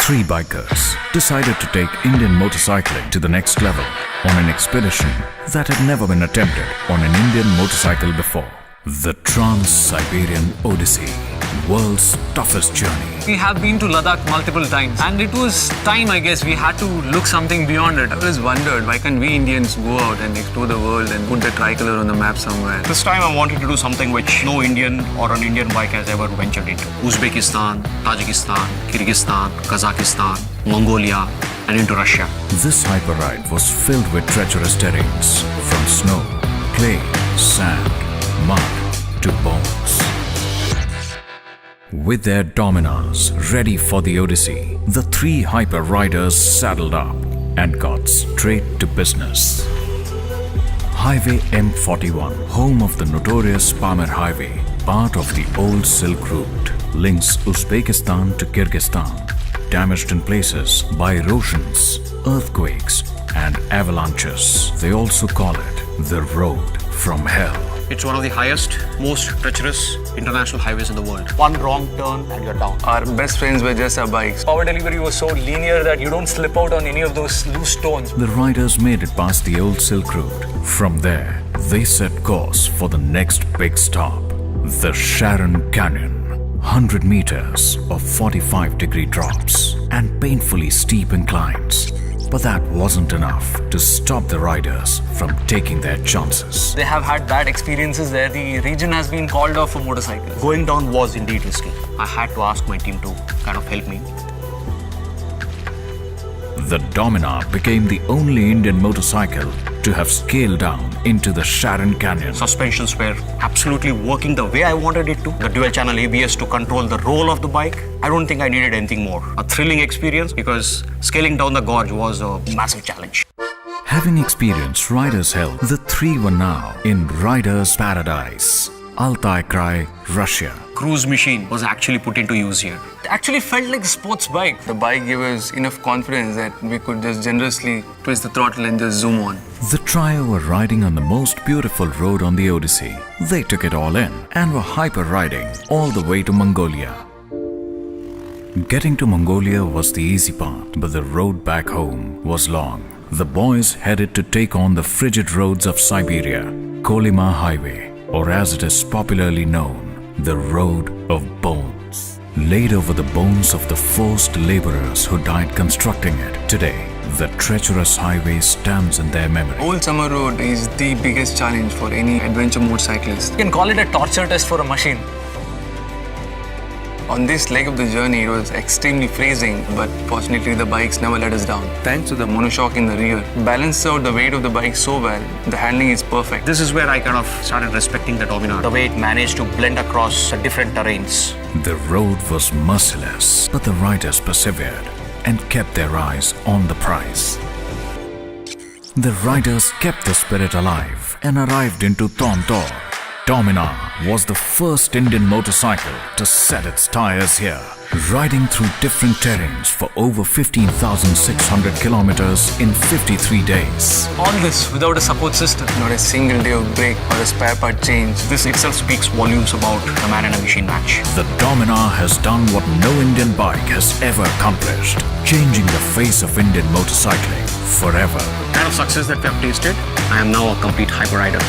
Three bikers decided to take Indian motorcycling to the next level on an expedition that had never been attempted on an Indian motorcycle before. The Trans-Siberian Odyssey, world's toughest journey. We have been to Ladakh multiple times and it was time, I guess, we had to look something beyond it. I always wondered, why can't we Indians go out and explore the world and put the tricolor on the map somewhere? This time I wanted to do something which no Indian or an Indian bike has ever ventured into. Uzbekistan, Tajikistan, Kyrgyzstan, Kazakhstan, Mongolia and into Russia. This hyperride was filled with treacherous terrains from snow, clay, sand, mud to bones. With their Dominars ready for the Odyssey, the three hyper riders saddled up and got straight to business. Highway M41, home of the notorious Pamir Highway, part of the old Silk Route, links Uzbekistan to Kyrgyzstan, damaged in places by erosions, earthquakes and avalanches. They also call it the road from hell. It's one of the highest, most treacherous international highways in the world. One wrong turn and you're down. Our best friends were just our bikes. Power delivery was so linear that you don't slip out on any of those loose stones. The riders made it past the old Silk Route. From there, they set course for the next big stop, the Sharon Canyon. 100 meters of 45-degree drops and painfully steep inclines. But that wasn't enough to stop the riders from taking their chances. They have had bad experiences there. The region has been called off for motorcycles. Going down was indeed risky. I had to ask my team to kind of help me. The Dominar became the only Indian motorcycle to have scaled down into the Sharon Canyon. Suspensions were absolutely working the way I wanted it to. The dual-channel ABS to control the roll of the bike. I don't think I needed anything more. A thrilling experience because scaling down the gorge was a massive challenge. Having experienced riders' hell, the three were now in riders' paradise, Altai Krai, Russia. Cruise machine was actually put into use here. It actually felt like a sports bike. The bike gave us enough confidence that we could just generously twist the throttle and just zoom on. The trio were riding on the most beautiful road on the Odyssey. They took it all in and were hyper-riding all the way to Mongolia. Getting to Mongolia was the easy part, but the road back home was long. The boys headed to take on the frigid roads of Siberia, Kolyma Highway, or as it is popularly known, the Road of Bones. Laid over the bones of the forced laborers who died constructing it. Today, the treacherous highway stands in their memory. Old Summer Road is the biggest challenge for any adventure motorcyclist. You can call it a torture test for a machine. On this leg of the journey, it was extremely freezing, but fortunately the bikes never let us down. Thanks to the monoshock in the rear, balanced out the weight of the bike so well, the handling is perfect. This is where I kind of started respecting the Dominar. The way it managed to blend across different terrains. The road was merciless, but the riders persevered and kept their eyes on the prize. The riders kept the spirit alive and arrived into Tontor. Dominar was the first Indian motorcycle to set its tires here, riding through different terrains for over 15,600 kilometers in 53 days. All this without a support system. Not a single day of brake or a spare part change. This itself speaks volumes about a man and a machine match. The Dominar has done what no Indian bike has ever accomplished, changing the face of Indian motorcycling forever. The kind of success that we have tasted, I am now a complete hyper rider.